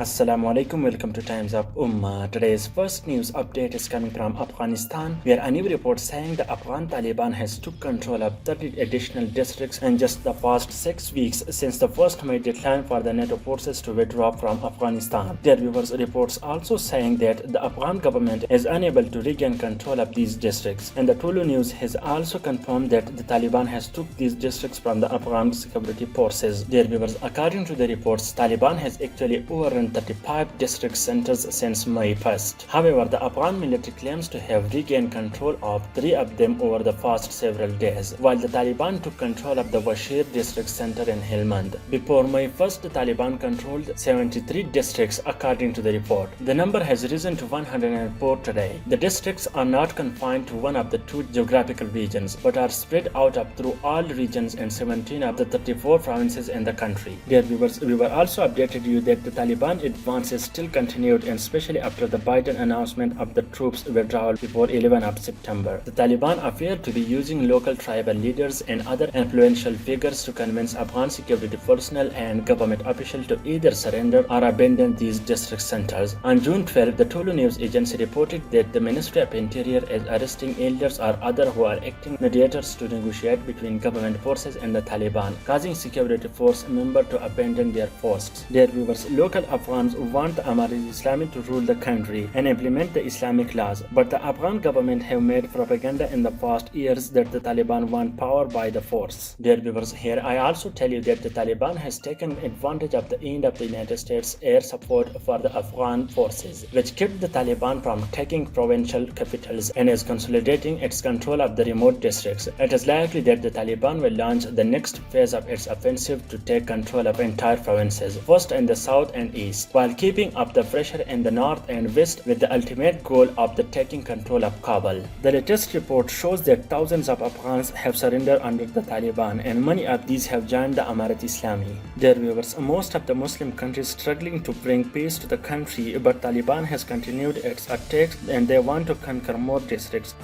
Assalamu alaikum, welcome to Times of Ummah. Today's first news update is coming from Afghanistan, where a new report saying the Afghan Taliban has took control of 30 additional districts in just the past 6 weeks since the first May deadline for the NATO forces to withdraw from Afghanistan. There were reports also saying that the Afghan government is unable to regain control of these districts, and the Tulu News has also confirmed that the Taliban has took these districts from the Afghan security forces. There according to the reports, Taliban has actually overrun 35 district centers since May 1st. However, the Afghan military claims to have regained control of 3 of them over the past several days, while the Taliban took control of the Washir district center in Helmand. Before May 1st, the Taliban controlled 73 districts according to the report. The number has risen to 104 today. The districts are not confined to one of the 2 geographical regions, but are spread out through all regions in 17 of the 34 provinces in the country. Dear viewers, we were also updated you that the Taliban advances still continued, and especially after the Biden announcement of the troops withdrawal before 11 of September. The Taliban appear to be using local tribal leaders and other influential figures to convince Afghan security personnel and government officials to either surrender or abandon these district centers. On June 12, the Tulu News Agency reported that the Ministry of Interior is arresting elders or others who are acting mediators to negotiate between government forces and the Taliban, causing security force members to abandon their posts. Their viewers, local Afghans want the Ahmadi Islami to rule the country and implement the Islamic laws, but the Afghan government have made propaganda in the past years that the Taliban want power by the force. Dear viewers, here I also tell you that the Taliban has taken advantage of the end of the United States air support for the Afghan forces, which kept the Taliban from taking provincial capitals and is consolidating its control of the remote districts. It is likely that the Taliban will launch the next phase of its offensive to take control of entire provinces, first in the south and east, while keeping up the pressure in the north and west with the ultimate goal of the taking control of Kabul. The latest report shows that thousands of Afghans have surrendered under the Taliban, and many of these have joined the Amarat Islami. Dear viewers, most of the Muslim countries struggling to bring peace to the country, but Taliban has continued its attacks and they want to conquer more districts.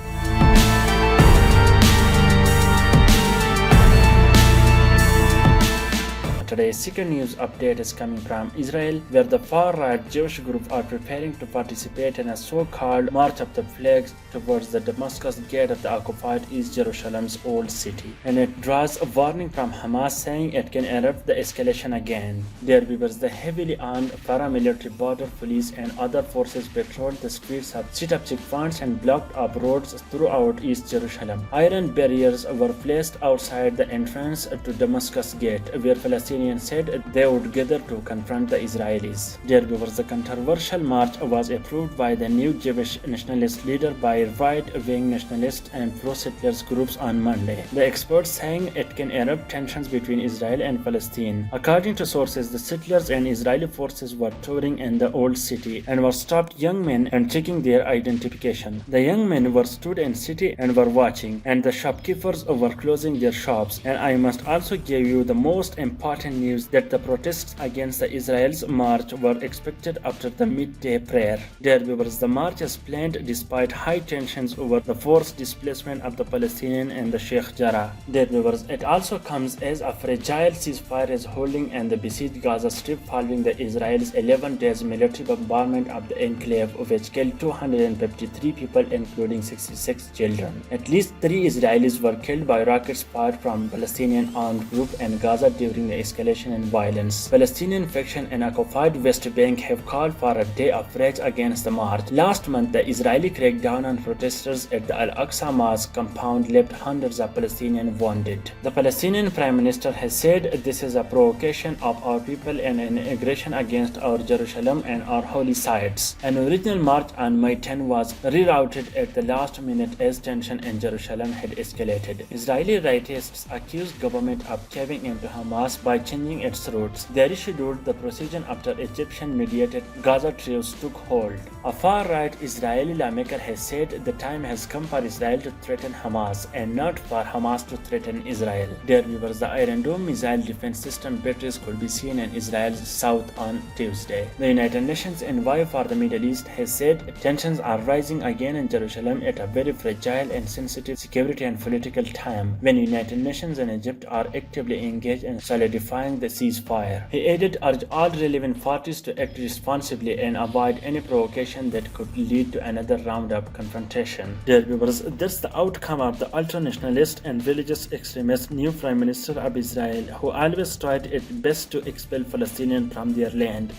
Today's second news update is coming from Israel, where the far-right Jewish group are preparing to participate in a so-called March of the Flags towards the Damascus gate of the occupied East Jerusalem's old city. And it draws a warning from Hamas saying it can erupt the escalation again. Dear viewers, the heavily armed paramilitary border police and other forces patrolled the streets of set up checkpoints and blocked up roads throughout East Jerusalem. Iron barriers were placed outside the entrance to Damascus gate, where Palestinians said they would gather to confront the Israelis. Dear viewers, the controversial march was approved by the new Jewish nationalist leader by right-wing nationalist and pro-settlers groups on Monday. The experts saying it can erupt tensions between Israel and Palestine. According to sources, the settlers and Israeli forces were touring in the old city and were stopped young men and checking their identification. The young men were stood in city and were watching, and the shopkeepers were closing their shops. And I must also give you the most important news that the protests against the Israel's march were expected after the midday prayer. Dear viewers, the march is planned despite high tensions over the forced displacement of the Palestinians in the Sheikh Jarrah. Dear viewers, it also comes as a fragile ceasefire is holding in the besieged Gaza Strip following the Israel's 11 days military bombardment of the enclave, which killed 253 people including 66 children. At least 3 Israelis were killed by rockets fired from Palestinian armed group in Gaza during the escalation in violence. Palestinian faction in occupied West Bank have called for a day of rage against the march. Last month, the Israeli crackdown on protesters at the Al-Aqsa Mosque compound left hundreds of Palestinians wounded. The Palestinian Prime Minister has said this is a provocation of our people and an aggression against our Jerusalem and our holy sites. An original march on May 10 was rerouted at the last minute as tension in Jerusalem had escalated. Israeli rightists accused government of caving into Hamas by changing its routes. They rescheduled the procession after Egyptian-mediated Gaza truce took hold. A far-right Israeli lawmaker has said the time has come for Israel to threaten Hamas and not for Hamas to threaten Israel. Dear viewers, the Iron Dome missile defense system batteries could be seen in Israel's south on Tuesday. The United Nations envoy for the Middle East has said tensions are rising again in Jerusalem at a very fragile and sensitive security and political time, when United Nations and Egypt are actively engaged in solidifying the ceasefire. He added, urged all relevant parties to act responsibly and avoid any provocation that could lead to another round of confrontation. Dear viewers, that's the outcome of the ultra-nationalist and religious extremist new Prime Minister of Israel, who always tried its best to expel Palestinians from their land.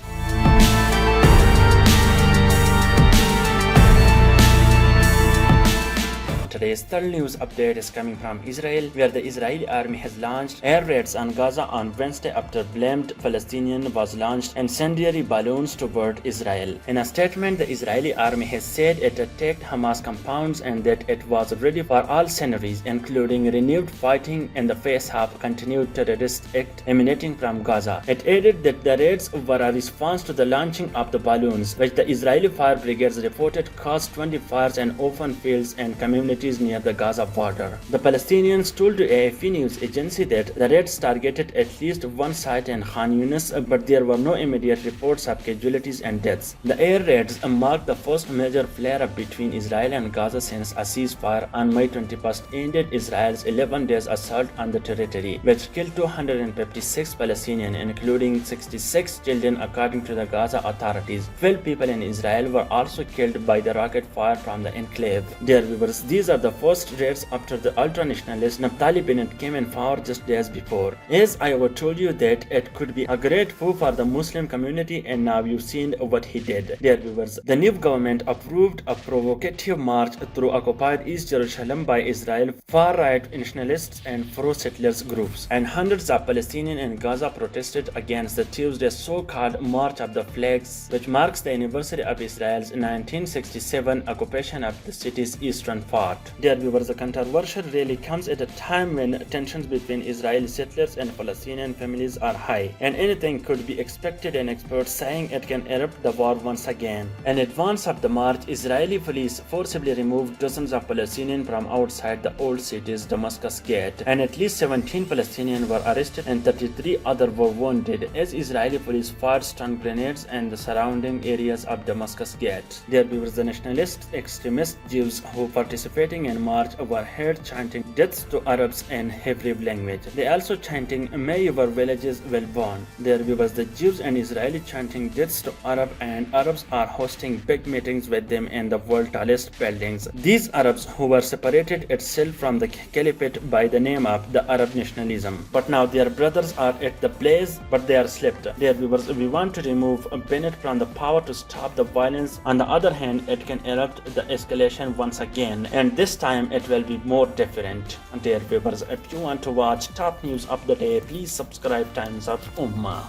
Today's third news update is coming from Israel, where the Israeli army has launched air raids on Gaza on Wednesday after blamed Palestinian was launched incendiary balloons toward Israel. In a statement, the Israeli army has said it attacked Hamas compounds and that it was ready for all scenarios, including renewed fighting in the face of continued terrorist act emanating from Gaza. It added that the raids were a response to the launching of the balloons, which the Israeli fire brigades reported caused 20 fires in open fields and communities near the Gaza border. The Palestinians told the AFP news agency that the raids targeted at least one site in Khan Yunis, but there were no immediate reports of casualties and deaths. The air raids marked the first major flare-up between Israel and Gaza since a ceasefire on May 21st ended Israel's 11 days assault on the territory, which killed 256 Palestinians, including 66 children according to the Gaza authorities. 12 people in Israel were also killed by the rocket fire from the enclave. Dear viewers, these are the first raids after the ultra-nationalist Taliban came in power just days before. As I told you that it could be a great coup for the Muslim community, and now you've seen what he did. Dear viewers, the new government approved a provocative march through occupied East Jerusalem by Israel far-right nationalists and pro-settlers groups, and hundreds of Palestinians in Gaza protested against the Tuesday so-called March of the Flags, which marks the anniversary of Israel's 1967 occupation of the city's eastern part. Dear viewers, the controversial rally comes at a time when tensions between Israeli settlers and Palestinian families are high, and anything could be expected, and experts saying it can erupt the war once again. In advance of the march, Israeli police forcibly removed dozens of Palestinians from outside the old city's Damascus Gate, and at least 17 Palestinians were arrested and 33 others were wounded as Israeli police fired stun grenades in the surrounding areas of Damascus Gate. Dear viewers, the nationalist extremist Jews who participating in march were heard chanting deaths to Arabs in Hebrew language. They also chanting may your villages well born. Their viewers, the Jews and Israeli chanting deaths to Arab, and Arabs are hosting big meetings with them in the world's tallest buildings. These Arabs who were separated itself from the caliphate by the name of the Arab nationalism. But now their brothers are at the blaze, but they are slipped. Dear viewers, we want to remove Bennett from the power to stop the violence. On the other hand, it can erupt the escalation once again, and this time it will be more different. Dear viewers, if you want to watch top news of the day, please subscribe Times of Ummah.